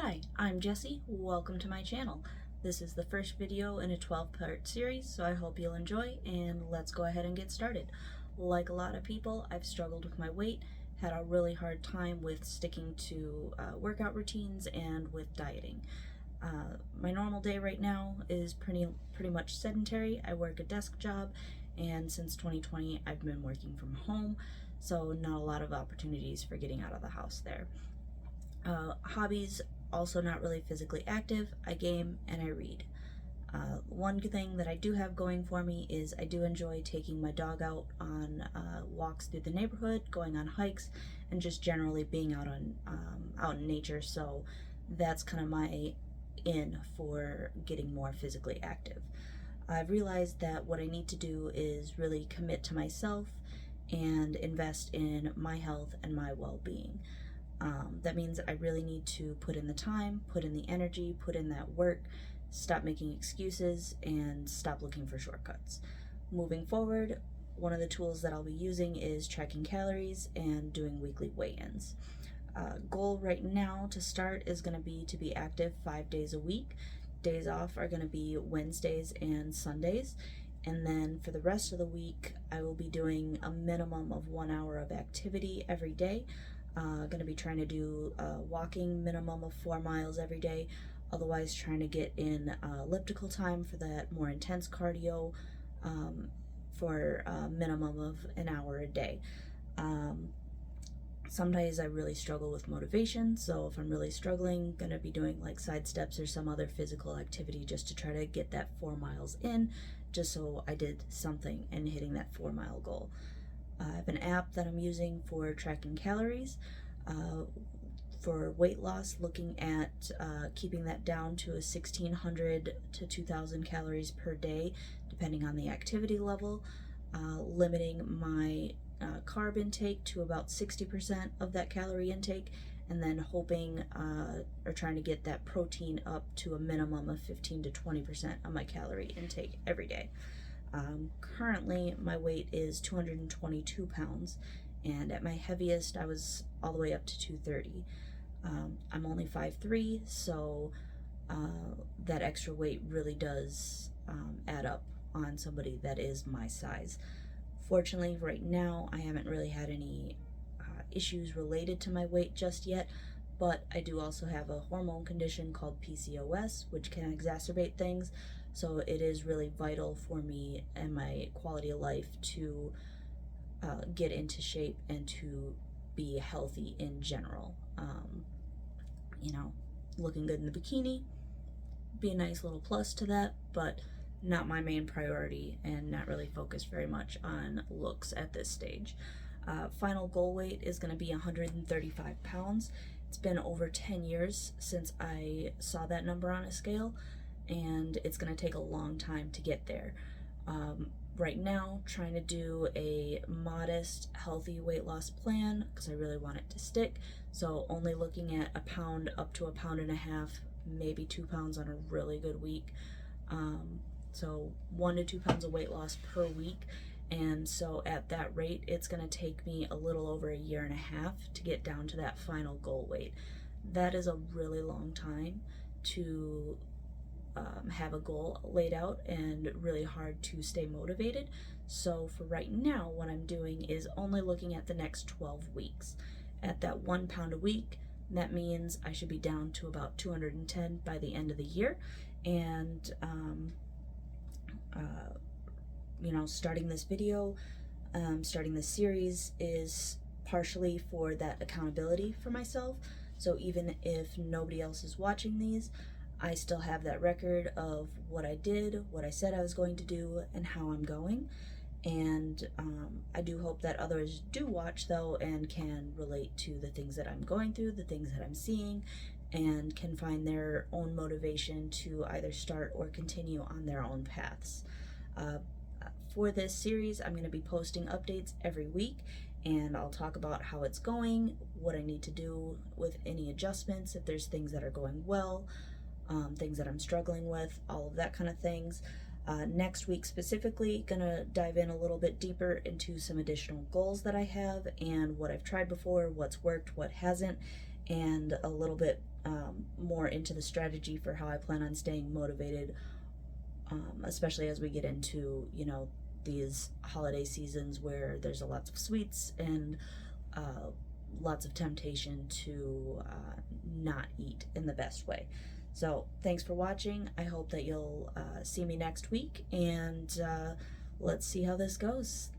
Hi, I'm Jessie. Welcome to my channel. This is the first video in a 12-part series, so I hope you'll enjoy, and let's go ahead and get started. Like a lot of people, I've struggled with my weight, had a really hard time with sticking to workout routines and with dieting. My normal day right now is pretty much sedentary. I work a desk job, and since 2020 I've been working from home, so not a lot of opportunities for getting out of the house there. Hobbies, also not really physically active. I game and I read. One good thing that I do have going for me is I do enjoy taking my dog out on walks through the neighborhood, going on hikes, and just generally being out in nature. So that's kind of my in for getting more physically active. I've realized that what I need to do is really commit to myself and invest in my health and my well-being. That means I really need to put in the time, put in the energy, put in that work, stop making excuses, and stop looking for shortcuts. Moving forward, one of the tools that I'll be using is tracking calories and doing weekly weigh-ins. Goal right now to start is going to be active 5 days a week. Days off are going to be Wednesdays and Sundays. And then for the rest of the week, I will be doing a minimum of 1 hour of activity every day. Going to be trying to do walking minimum of 4 miles every day, otherwise trying to get in elliptical time for that more intense cardio for a minimum of an hour a day. Some days I really struggle with motivation, so if I'm really struggling, going to be doing like side steps or some other physical activity just to try to get that 4 miles in, just so I did something and hitting that 4-mile goal. I have an app that I'm using for tracking calories, for weight loss, looking at keeping that down to a 1,600 to 2,000 calories per day, depending on the activity level, limiting my carb intake to about 60% of that calorie intake, and then hoping or trying to get that protein up to a minimum of 15 to 20% of my calorie intake every day. Currently, my weight is 222 pounds, and at my heaviest, I was all the way up to 230. I'm only 5'3", so that extra weight really does add up on somebody that is my size. Fortunately, right now, I haven't really had any issues related to my weight just yet, but I do also have a hormone condition called PCOS, which can exacerbate things. So it is really vital for me and my quality of life to get into shape and to be healthy in general. Looking good in the bikini, be a nice little plus to that, but not my main priority and not really focused very much on looks at this stage. Final goal weight is going to be 135 pounds. It's been over 10 years since I saw that number on a scale, and it's going to take a long time to get there. Right now, trying to do a modest, healthy weight loss plan because I really want it to stick. So only looking at a pound up to a pound and a half, maybe 2 pounds on a really good week. So 1 to 2 pounds of weight loss per week. And so at that rate, it's going to take me a little over a year and a half to get down to that final goal weight. That is a really long time to have a goal laid out and really hard to stay motivated. So for right now, what I'm doing is only looking at the next 12 weeks. At that 1 pound a week, that means I should be down to about 210 by the end of the year. And starting this video, starting this series is partially for that accountability for myself. So even if nobody else is watching these, I still have that record of what I did, what I said I was going to do, and how I'm going. And I do hope that others do watch, though, and can relate to the things that I'm going through, the things that I'm seeing, and can find their own motivation to either start or continue on their own paths. For this series, I'm going to be posting updates every week, and I'll talk about how it's going, what I need to do with any adjustments, if there's things that are going well, things that I'm struggling with, all of that kind of things. Next week specifically, gonna dive in a little bit deeper into some additional goals that I have and what I've tried before, what's worked, what hasn't, and a little bit more into the strategy for how I plan on staying motivated, especially as we get into, these holiday seasons where there's a lots of sweets and lots of temptation to not eat in the best way. So thanks for watching. I hope that you'll see me next week, and let's see how this goes.